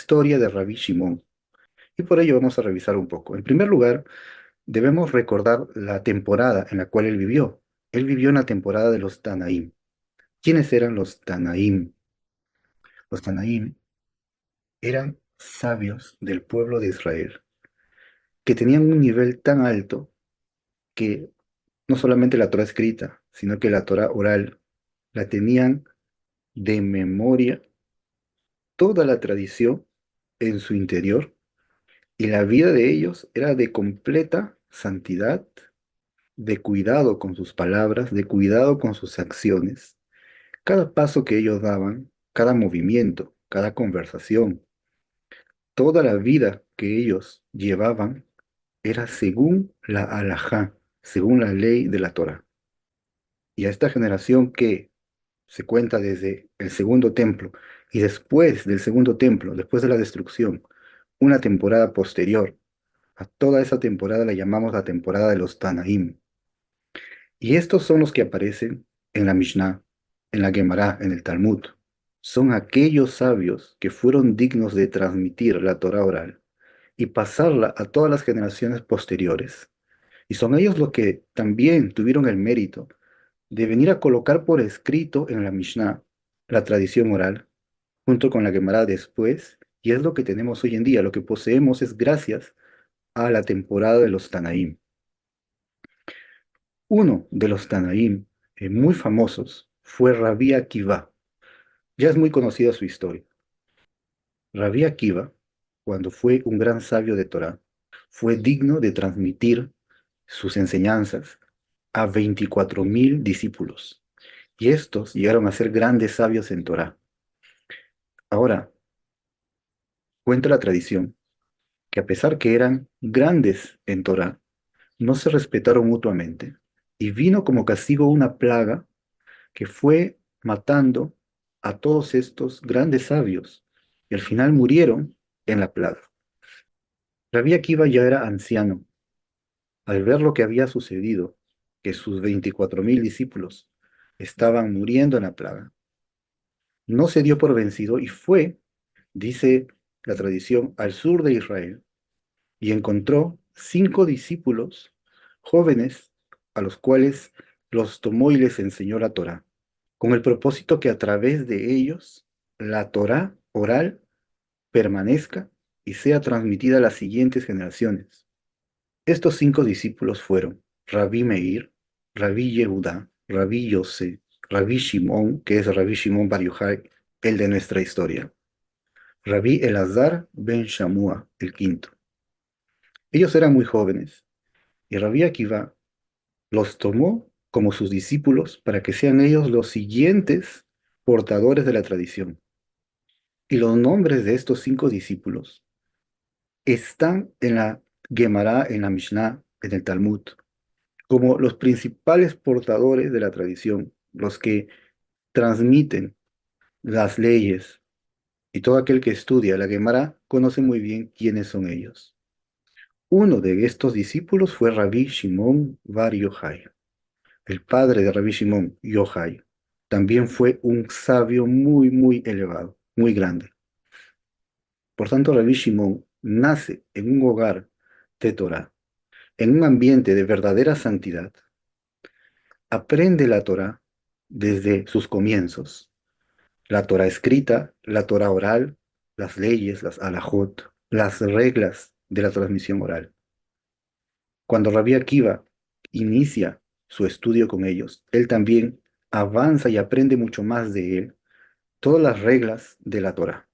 historia de Rabbi Shimon. Y por ello vamos a revisar un poco. En primer lugar, debemos recordar la temporada en la cual él vivió. Él vivió en la temporada de los Tanaim. ¿Quiénes eran los Tanaim? Los Tanaim eran sabios del pueblo de Israel, que tenían un nivel tan alto que no solamente la Torah escrita, sino que la Torah oral la tenían de memoria toda la tradición en su interior, y la vida de ellos era de completa santidad, de cuidado con sus palabras, de cuidado con sus acciones. Cada paso que ellos daban, cada movimiento, cada conversación, toda la vida que ellos llevaban era según la halajá, según la ley de la Torah. Y a esta generación que se cuenta desde el segundo templo y después del segundo templo, después de la destrucción, una temporada posterior, a toda esa temporada la llamamos la temporada de los Tanaim. Y estos son los que aparecen en la Mishnah, en la Gemara, en el Talmud. Son aquellos sabios que fueron dignos de transmitir la Torah oral y pasarla a todas las generaciones posteriores. Y son ellos los que también tuvieron el mérito de venir a colocar por escrito en la Mishnah la tradición oral, junto con la Gemara después, y es lo que tenemos hoy en día. Lo que poseemos es gracias a la temporada de los Tanaim. Uno de los Tanaim muy famosos fue Rabbi Akiva. Ya es muy conocida su historia. Rabbi Akiva, cuando fue un gran sabio de Torah, fue digno de transmitir sus enseñanzas a 24.000 discípulos. Y estos llegaron a ser grandes sabios en Torah. Ahora, cuenta la tradición que a pesar que eran grandes en Torah, no se respetaron mutuamente. Y vino como castigo una plaga que fue matando a todos estos grandes sabios, y al final murieron en la plaga. Rabbi Akiva ya era anciano. Al ver lo que había sucedido, que sus 24.000 discípulos estaban muriendo en la plaga, no se dio por vencido y fue, dice la tradición, al sur de Israel y encontró 5 discípulos jóvenes a los cuales los tomó y les enseñó la Torá, con el propósito que a través de ellos la Torá oral permanezca y sea transmitida a las siguientes generaciones. Estos 5 discípulos fueron Rabí Meir, Rabí Yehudá, Rabí Yosé, Rabí Shimón, que es Rabí Shimón Bar Yochai, el de nuestra historia, Rabí Elazar ben Shamua, el quinto. Ellos eran muy jóvenes y Rabí Akiva los tomó como sus discípulos para que sean ellos los siguientes portadores de la tradición. Y los nombres de estos 5 discípulos están en la Gemara, en la Mishnah, en el Talmud, como los principales portadores de la tradición, los que transmiten las leyes, y todo aquel que estudia la Gemara conoce muy bien quiénes son ellos. Uno de estos discípulos fue Rabí Shimón Bar Yochai, el padre de Rabí Shimón, Yochai. También fue un sabio muy, muy elevado, muy grande. Por tanto, Rabí Shimón nace en un hogar de Torah, en un ambiente de verdadera santidad, aprende la Torah desde sus comienzos, la Torah escrita, la Torah oral, las leyes, las alajot, las reglas de la transmisión oral. Cuando Rabbi Akiva inicia su estudio con ellos, él también avanza y aprende mucho más de él, todas las reglas de la Torah.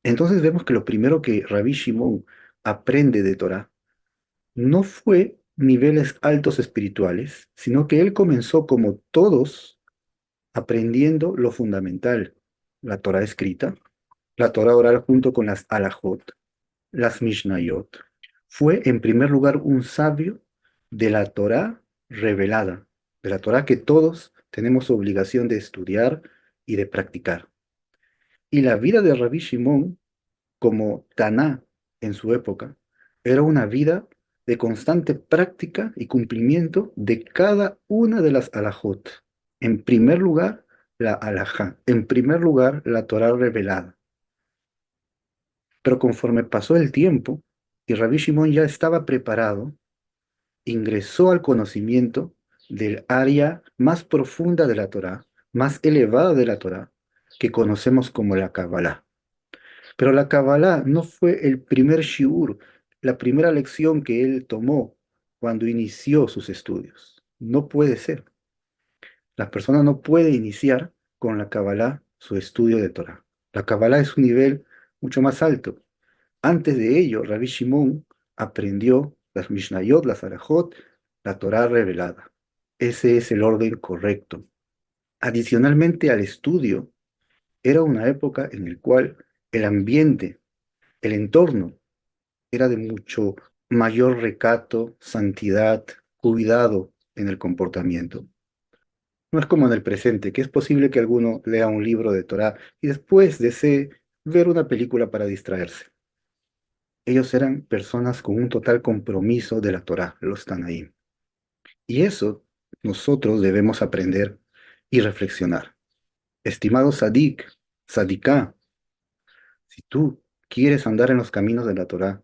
Entonces vemos que lo primero que Rabbi Shimon aprende de Torah no fue niveles altos espirituales, sino que él comenzó como todos aprendiendo lo fundamental, la Torah escrita, la Torah oral junto con las alajot, las mishnayot. Fue en primer lugar un sabio de la Torah revelada, de la Torah que todos tenemos obligación de estudiar y de practicar. Y la vida de Rabbi Shimon, como Taná en su época, era una vida de constante práctica y cumplimiento de cada una de las alajot. En primer lugar, la alajá. En primer lugar, la Torah revelada. Pero conforme pasó el tiempo y Rabbi Shimon ya estaba preparado, ingresó al conocimiento del área más profunda de la Torá, más elevada de la Torá, que conocemos como la Kabbalah. Pero la Kabbalah no fue el primer shiur, la primera lección que él tomó cuando inició sus estudios. No puede ser. La persona no puede iniciar con la Kabbalah su estudio de Torah. La Kabbalah es un nivel mucho más alto. Antes de ello, Rabbi Shimon aprendió las Mishnayot, las Arajot, la Torah revelada. Ese es el orden correcto. Adicionalmente al estudio, era una época en la cual el ambiente, el entorno, era de mucho mayor recato, santidad, cuidado en el comportamiento. No es como en el presente, que es posible que alguno lea un libro de Torah y después desee ver una película para distraerse. Ellos eran personas con un total compromiso de la Torah, los Tanaim. Y eso nosotros debemos aprender y reflexionar. Estimado Sadik, Sadiká, si tú quieres andar en los caminos de la Torah,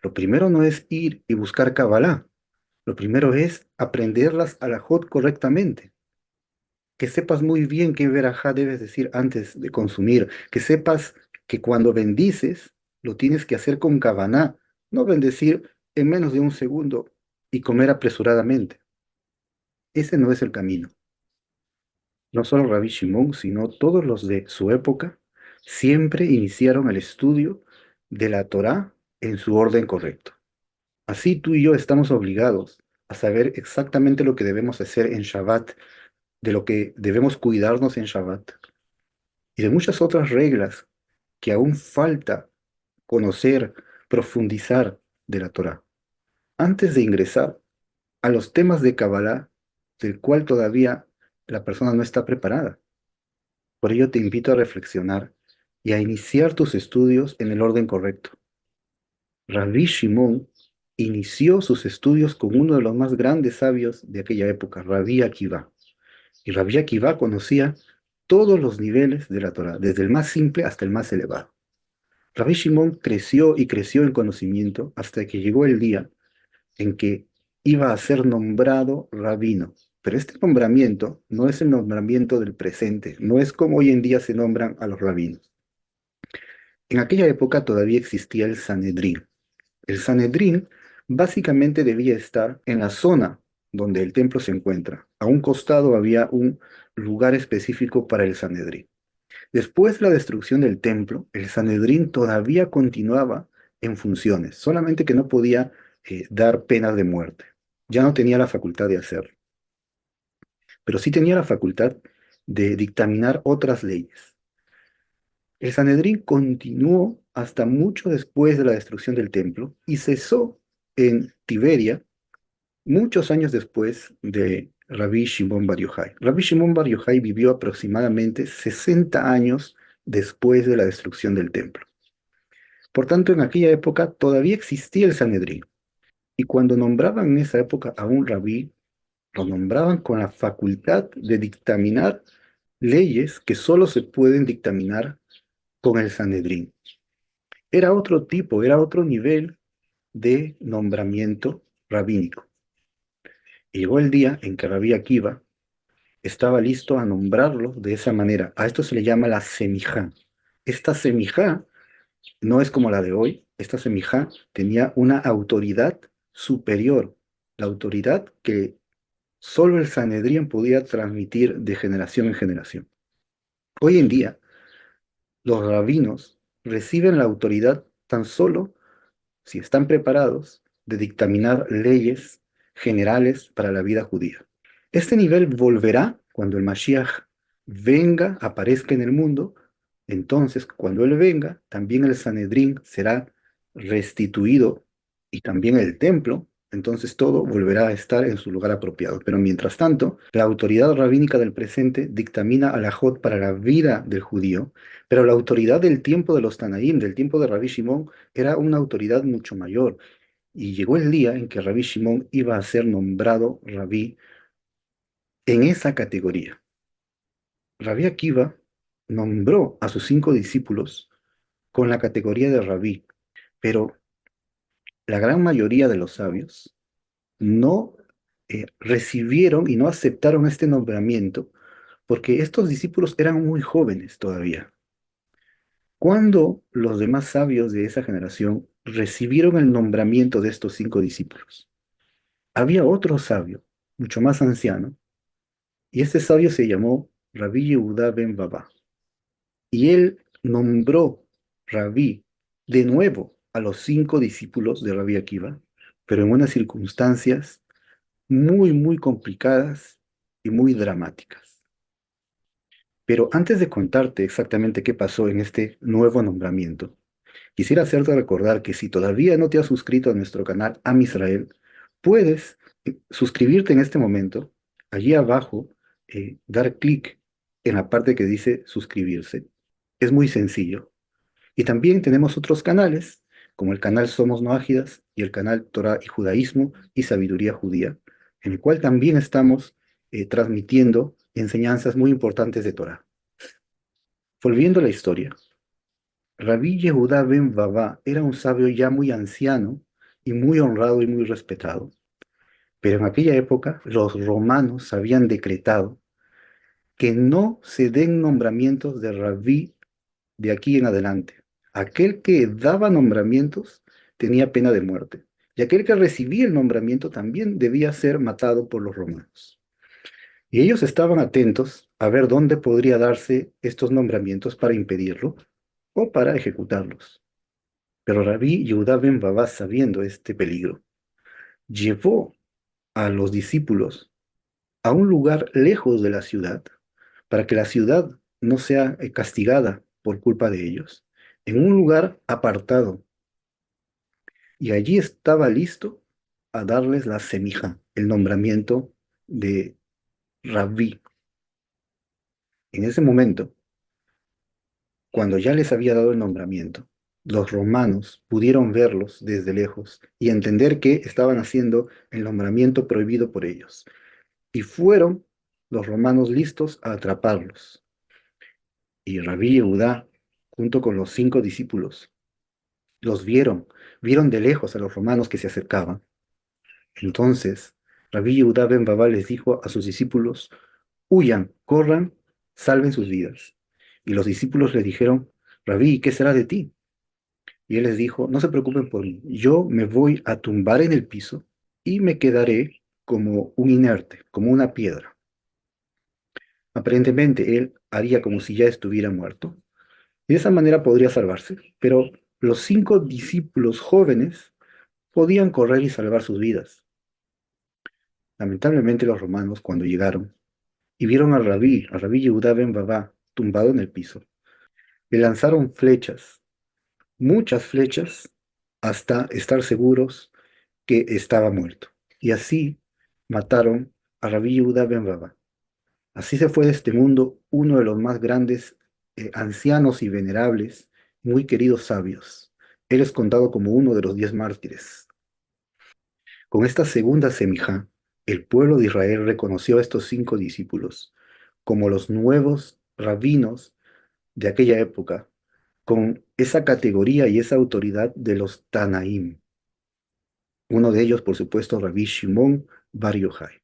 lo primero no es ir y buscar Kabbalah, lo primero es aprender las alajot correctamente. Que sepas muy bien qué verajá debes decir antes de consumir, que sepas que cuando bendices lo tienes que hacer con kavaná, no bendecir en menos de un segundo y comer apresuradamente. Ese no es el camino. No solo Rabbi Shimon, sino todos los de su época siempre iniciaron el estudio de la Torá en su orden correcto. Así tú y yo estamos obligados a saber exactamente lo que debemos hacer en Shabbat, de lo que debemos cuidarnos en Shabbat y de muchas otras reglas que aún falta conocer, profundizar de la Torá, antes de ingresar a los temas de Kabbalah, del cual todavía la persona no está preparada. Por ello te invito a reflexionar y a iniciar tus estudios en el orden correcto. Rabbi Shimon inició sus estudios con uno de los más grandes sabios de aquella época, Rabbi Akiva. Y Rabbi Akiva conocía todos los niveles de la Torá, desde el más simple hasta el más elevado. Rabbi Shimon creció y creció en conocimiento hasta que llegó el día en que iba a ser nombrado rabino. Pero este nombramiento no es el nombramiento del presente, no es como hoy en día se nombran a los rabinos. En aquella época todavía existía el Sanedrín. El Sanedrín básicamente debía estar en la zona donde el templo se encuentra. A un costado había un lugar específico para el Sanedrín. Después de la destrucción del templo, el Sanedrín todavía continuaba en funciones, solamente que no podía dar penas de muerte. Ya no tenía la facultad de hacerlo, pero sí tenía la facultad de dictaminar otras leyes. El Sanedrín continuó hasta mucho después de la destrucción del templo y cesó en Tiberia muchos años después de Rabbi Shimon Bar Yochai. Rabbi Shimon Bar Yochai vivió aproximadamente 60 años después de la destrucción del templo. Por tanto, en aquella época todavía existía el Sanedrín. Y cuando nombraban en esa época a un rabí, lo nombraban con la facultad de dictaminar leyes que solo se pueden dictaminar con el Sanedrín. Era otro tipo, era otro nivel de nombramiento rabínico. Y llegó el día en que Rabí Akiva estaba listo a nombrarlo de esa manera. A esto se le llama la semijá. Esta semijá no es como la de hoy. Esta semijá tenía una autoridad superior, la autoridad que solo el Sanedrín podía transmitir de generación en generación. Hoy en día, los rabinos reciben la autoridad tan solo si están preparados de dictaminar leyes generales para la vida judía. Este nivel volverá cuando el Mashiach venga, aparezca en el mundo. Entonces, cuando Él venga, también el Sanedrín será restituido y también el templo. Entonces todo volverá a estar en su lugar apropiado. Pero mientras tanto, la autoridad rabínica del presente dictamina alajot para la vida del judío, pero la autoridad del tiempo de los Tanaim, del tiempo de Rabbi Shimon, era una autoridad mucho mayor. Y llegó el día en que Rabbi Shimon iba a ser nombrado rabí en esa categoría. Rabbi Akiva nombró a sus 5 discípulos con la categoría de rabí, pero la gran mayoría de los sabios no recibieron y no aceptaron este nombramiento porque estos discípulos eran muy jóvenes todavía. Cuando los demás sabios de esa generación recibieron el nombramiento de estos 5 discípulos, había otro sabio, mucho más anciano, y este sabio se llamó Rabí Yehudá ben Baba, y él nombró Rabí de nuevo a los 5 discípulos de Rabí Akiva, pero en unas circunstancias muy, muy complicadas y muy dramáticas. Pero antes de contarte exactamente qué pasó en este nuevo nombramiento, quisiera hacerte recordar que si todavía no te has suscrito a nuestro canal Am Israel, puedes suscribirte en este momento, allí abajo, dar clic en la parte que dice suscribirse. Es muy sencillo. Y también tenemos otros canales, como el canal Somos No Ágidas y el canal Torah y Judaísmo y Sabiduría Judía, en el cual también estamos transmitiendo enseñanzas muy importantes de Torah. Volviendo a la historia, Rabí Yehudá ben Baba era un sabio ya muy anciano y muy honrado y muy respetado. Pero en aquella época los romanos habían decretado que no se den nombramientos de rabí de aquí en adelante. Aquel que daba nombramientos tenía pena de muerte, y aquel que recibía el nombramiento también debía ser matado por los romanos. Y ellos estaban atentos a ver dónde podría darse estos nombramientos para impedirlo o para ejecutarlos. Pero Rabí Yehudá ben Baba, sabiendo este peligro, llevó a los discípulos a un lugar lejos de la ciudad, para que la ciudad no sea castigada por culpa de ellos, en un lugar apartado. Y allí estaba listo a darles la semija, el nombramiento de rabí. En ese momento, cuando ya les había dado el nombramiento, los romanos pudieron verlos desde lejos y entender que estaban haciendo el nombramiento prohibido por ellos. Y fueron los romanos listos a atraparlos. Y Rabí Yehudá, junto con los 5 discípulos, los vieron de lejos a los romanos que se acercaban. Entonces, Rabí Yehudá ben Baba les dijo a sus discípulos: huyan, corran, salven sus vidas. Y los discípulos le dijeron: Rabí, ¿qué será de ti? Y él les dijo: no se preocupen por mí, yo me voy a tumbar en el piso y me quedaré como un inerte, como una piedra. Aparentemente él haría como si ya estuviera muerto, y de esa manera podría salvarse, pero los 5 discípulos jóvenes podían correr y salvar sus vidas. Lamentablemente los romanos, cuando llegaron y vieron a Rabí Yehudá ben Baba, tumbado en el piso, le lanzaron flechas, muchas flechas, hasta estar seguros que estaba muerto. Y así mataron a Rabí Yehudá ben Baba. Así se fue de este mundo uno de los más grandes ancianos y venerables, muy queridos sabios. Él es contado como uno de los 10 mártires. Con esta segunda semijá, el pueblo de Israel reconoció a estos 5 discípulos como los nuevos rabinos de aquella época, con esa categoría y esa autoridad de los Tanaim. Uno de ellos, por supuesto, Rabí Shimon Bar Yochai.